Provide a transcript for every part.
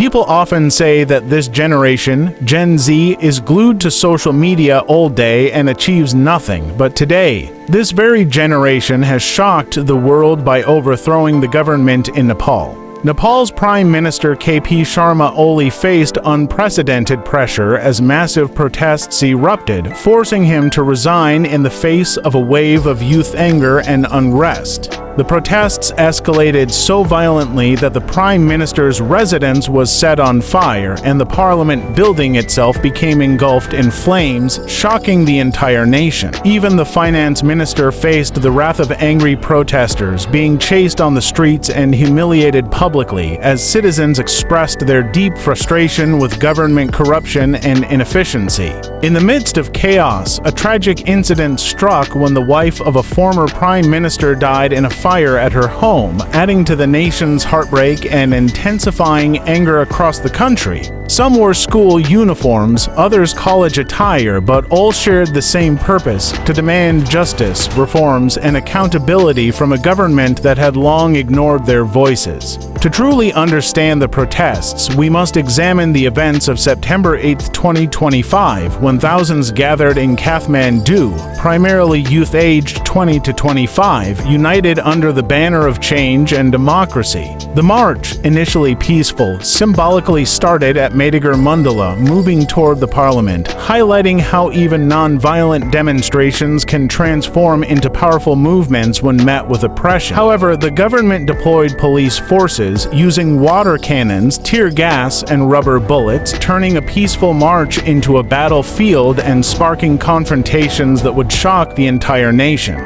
People often say that this generation, Gen Z, is glued to social media all day and achieves nothing, but today, this very generation has shocked the world by overthrowing the government in Nepal. Nepal's Prime Minister KP Sharma Oli faced unprecedented pressure as massive protests erupted, forcing him to resign in the face of a wave of youth anger and unrest. The protests escalated so violently that the Prime Minister's residence was set on fire and the Parliament building itself became engulfed in flames, shocking the entire nation. Even the Finance Minister faced the wrath of angry protesters, being chased on the streets and humiliated publicly as citizens expressed their deep frustration with government corruption and inefficiency. In the midst of chaos, a tragic incident struck when the wife of a former Prime Minister died in a fire at her home, adding to the nation's heartbreak and intensifying anger across the country. Some wore school uniforms, others college attire, but all shared the same purpose: to demand justice, reforms, and accountability from a government that had long ignored their voices. To truly understand the protests, we must examine the events of September 8, 2025, when thousands gathered in Kathmandu, primarily youth aged 20 to 25, united under the banner of change and democracy. The march, initially peaceful, symbolically started at Madigar Mandala, moving toward the parliament, highlighting how even non-violent demonstrations can transform into powerful movements when met with oppression. However, the government deployed police forces, using water cannons, tear gas, and rubber bullets, turning a peaceful march into a battlefield and sparking confrontations that would shock the entire nation.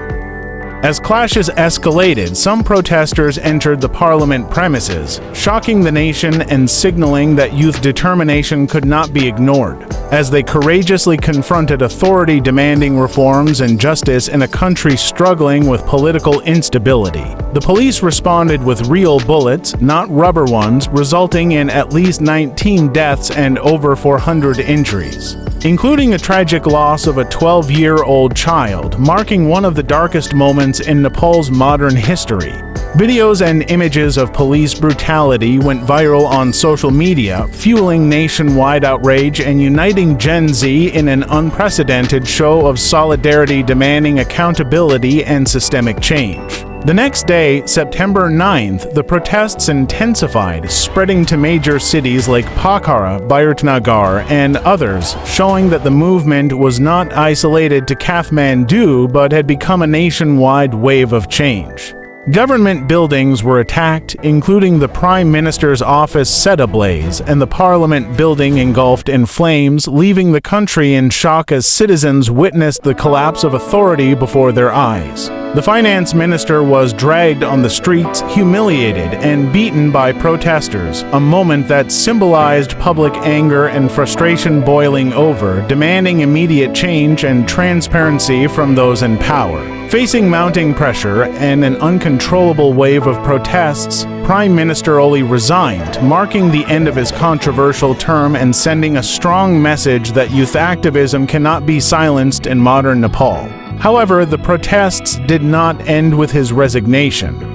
As clashes escalated, some protesters entered the parliament premises, shocking the nation and signaling that youth determination could not be ignored. As they courageously confronted authority demanding reforms and justice in a country struggling with political instability, the police responded with real bullets, not rubber ones, resulting in at least 19 deaths and over 400 injuries, including a tragic loss of a 12-year-old child, marking one of the darkest moments in Nepal's modern history. Videos and images of police brutality went viral on social media, fueling nationwide outrage and uniting Gen Z in an unprecedented show of solidarity demanding accountability and systemic change. The next day, September 9th, the protests intensified, spreading to major cities like Pokhara, Biratnagar, and others, showing that the movement was not isolated to Kathmandu but had become a nationwide wave of change. Government buildings were attacked, including the Prime Minister's office set ablaze and the Parliament building engulfed in flames, leaving the country in shock as citizens witnessed the collapse of authority before their eyes. The Finance Minister was dragged on the streets, humiliated, and beaten by protesters, a moment that symbolized public anger and frustration boiling over, demanding immediate change and transparency from those in power. Facing mounting pressure and an uncontrollable wave of protests, Prime Minister Oli resigned, marking the end of his controversial term and sending a strong message that youth activism cannot be silenced in modern Nepal. However, the protests did not end with his resignation.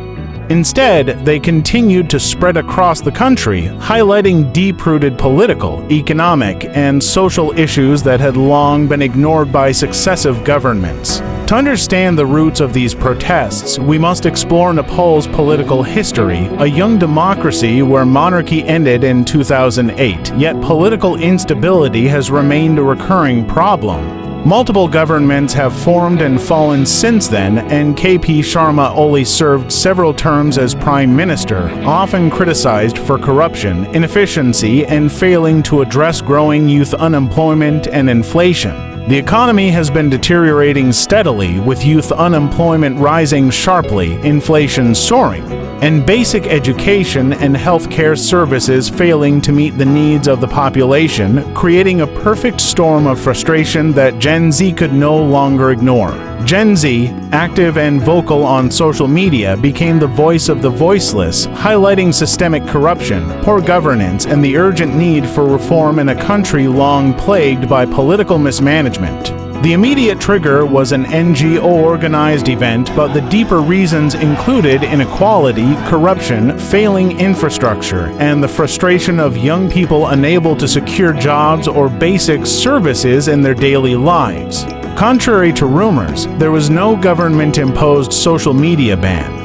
Instead, they continued to spread across the country, highlighting deep-rooted political, economic, and social issues that had long been ignored by successive governments. To understand the roots of these protests, we must explore Nepal's political history, a young democracy where monarchy ended in 2008, yet political instability has remained a recurring problem. Multiple governments have formed and fallen since then, and KP Sharma Oli served several terms as Prime Minister, often criticized for corruption, inefficiency, and failing to address growing youth unemployment and inflation. The economy has been deteriorating steadily, with youth unemployment rising sharply, inflation soaring, and basic education and healthcare services failing to meet the needs of the population, creating a perfect storm of frustration that Gen Z could no longer ignore. Gen Z, active and vocal on social media, became the voice of the voiceless, highlighting systemic corruption, poor governance, and the urgent need for reform in a country long plagued by political mismanagement. The immediate trigger was an NGO-organized event, but the deeper reasons included inequality, corruption, failing infrastructure, and the frustration of young people unable to secure jobs or basic services in their daily lives. Contrary to rumors, there was no government-imposed social media ban.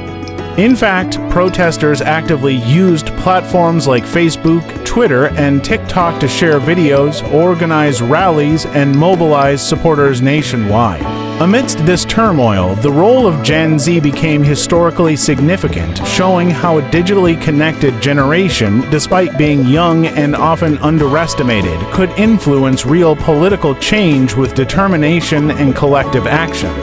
In fact, protesters actively used platforms like Facebook, Twitter, and TikTok to share videos, organize rallies, and mobilize supporters nationwide. Amidst this turmoil, the role of Gen Z became historically significant, showing how a digitally connected generation, despite being young and often underestimated, could influence real political change with determination and collective action.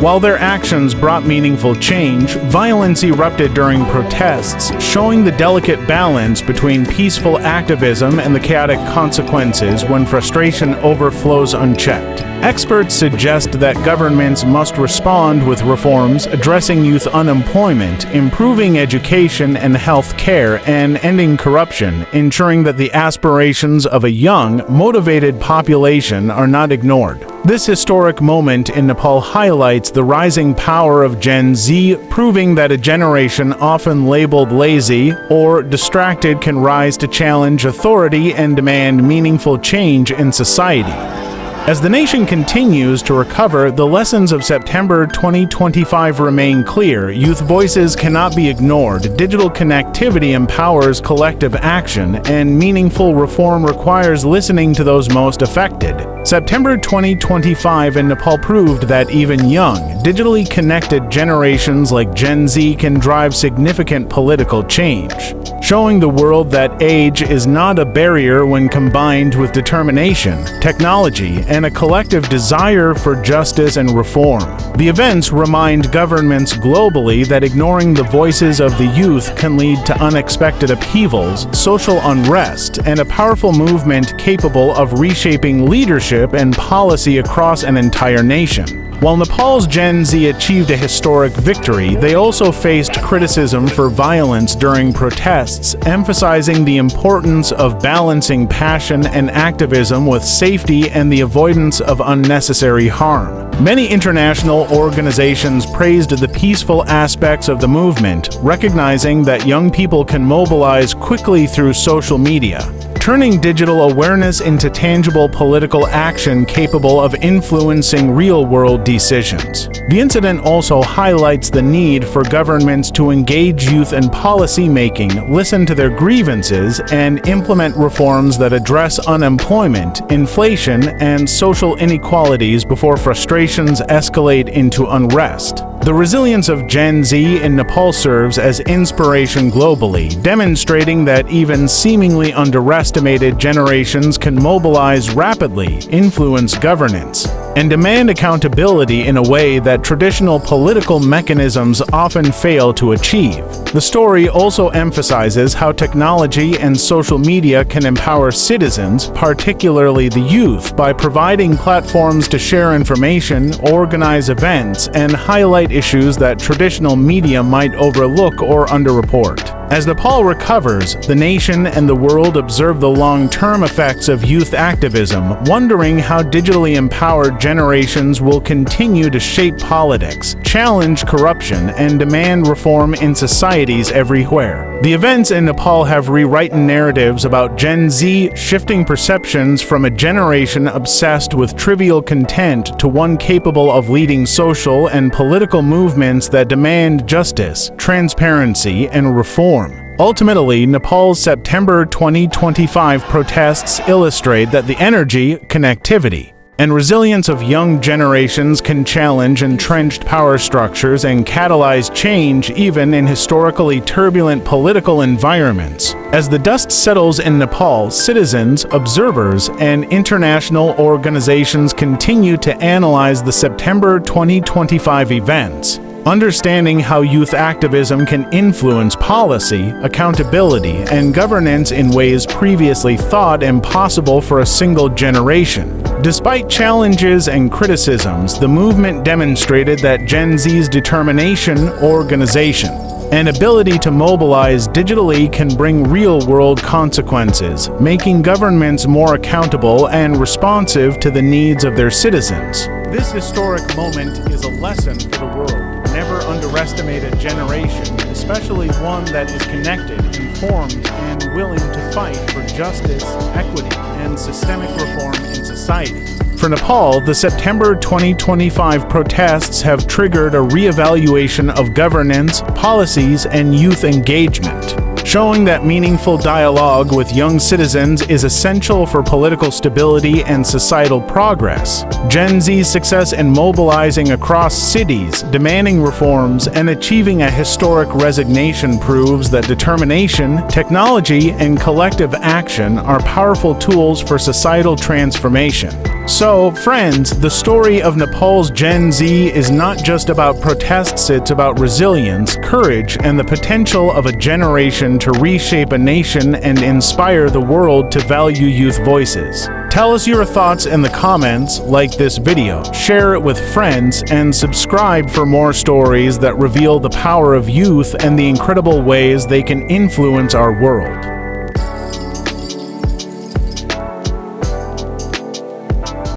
While their actions brought meaningful change, violence erupted during protests, showing the delicate balance between peaceful activism and the chaotic consequences when frustration overflows unchecked. Experts suggest that governments must respond with reforms addressing youth unemployment, improving education and health care, and ending corruption, ensuring that the aspirations of a young, motivated population are not ignored. This historic moment in Nepal highlights the rising power of Gen Z, proving that a generation often labeled lazy or distracted can rise to challenge authority and demand meaningful change in society. As the nation continues to recover, the lessons of September 2025 remain clear. Youth voices cannot be ignored. Digital connectivity empowers collective action, and meaningful reform requires listening to those most affected. September 2025 in Nepal proved that even young, digitally connected generations like Gen Z can drive significant political change, showing the world that age is not a barrier when combined with determination, technology, and a collective desire for justice and reform. The events remind governments globally that ignoring the voices of the youth can lead to unexpected upheavals, social unrest, and a powerful movement capable of reshaping leadership and policy across an entire nation. While Nepal's Gen Z achieved a historic victory, they also faced criticism for violence during protests, emphasizing the importance of balancing passion and activism with safety and the avoidance of unnecessary harm. Many international organizations praised the peaceful aspects of the movement, recognizing that young people can mobilize quickly through social media, turning digital awareness into tangible political action capable of influencing real-world decisions. The incident also highlights the need for governments to engage youth in policy-making, listen to their grievances, and implement reforms that address unemployment, inflation, and social inequalities before frustrations escalate into unrest. The resilience of Gen Z in Nepal serves as inspiration globally, demonstrating that even seemingly underestimated generations can mobilize rapidly, influence governance, and demand accountability in a way that traditional political mechanisms often fail to achieve. The story also emphasizes how technology and social media can empower citizens, particularly the youth, by providing platforms to share information, organize events, and highlight issues that traditional media might overlook or underreport. As Nepal recovers, the nation and the world observe the long-term effects of youth activism, wondering how digitally empowered generations will continue to shape politics, challenge corruption, and demand reform in societies everywhere. The events in Nepal have rewritten narratives about Gen Z, shifting perceptions from a generation obsessed with trivial content to one capable of leading social and political movements that demand justice, transparency, and reform. Ultimately, Nepal's September 2025 protests illustrate that the energy, connectivity, and resilience of young generations can challenge entrenched power structures and catalyze change even in historically turbulent political environments. As the dust settles in Nepal, citizens, observers, and international organizations continue to analyze the September 2025 events, understanding how youth activism can influence policy, accountability, and governance in ways previously thought impossible for a single generation. Despite challenges and criticisms, the movement demonstrated that Gen Z's determination, organization, and ability to mobilize digitally can bring real-world consequences, making governments more accountable and responsive to the needs of their citizens. This historic moment is a lesson for the world. Never underestimate a generation, especially one that is connected, informed, and willing to fight for justice, equity, and systemic reform in society. For Nepal, the September 2025 protests have triggered a reevaluation of governance, policies, and youth engagement, showing that meaningful dialogue with young citizens is essential for political stability and societal progress. Gen Z's success in mobilizing across cities, demanding reforms, and achieving a historic resignation proves that determination, technology, and collective action are powerful tools for societal transformation. So, friends, the story of Nepal's Gen Z is not just about protests, it's about resilience, courage, and the potential of a generation to reshape a nation and inspire the world to value youth voices. Tell us your thoughts in the comments, like this video, share it with friends, and subscribe for more stories that reveal the power of youth and the incredible ways they can influence our world.